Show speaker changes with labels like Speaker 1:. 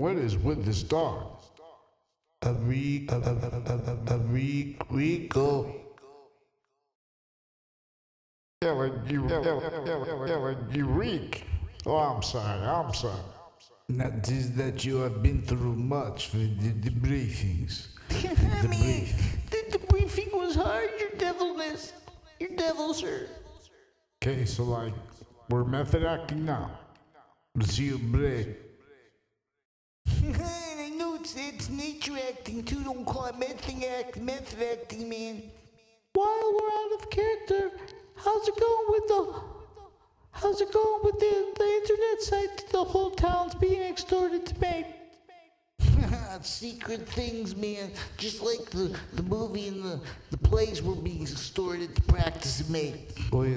Speaker 1: what is with this dog?
Speaker 2: A Rico.
Speaker 1: Yeah, like you reek. Oh, I'm sorry.
Speaker 2: Not just that you have been through much with the briefings.
Speaker 3: I mean, the briefing was hard, your devilness. Your devil, sir.
Speaker 1: Okay, so like, we're method acting now.
Speaker 2: Monsieur Bray.
Speaker 3: I know it's nature acting too. Don't call it method acting, man. While we're out of character, how's it going with the internet site that the whole town's being extorted to make? Secret things, man. Just like the movie and the plays were being extorted to practice and make.
Speaker 2: Oh, yeah.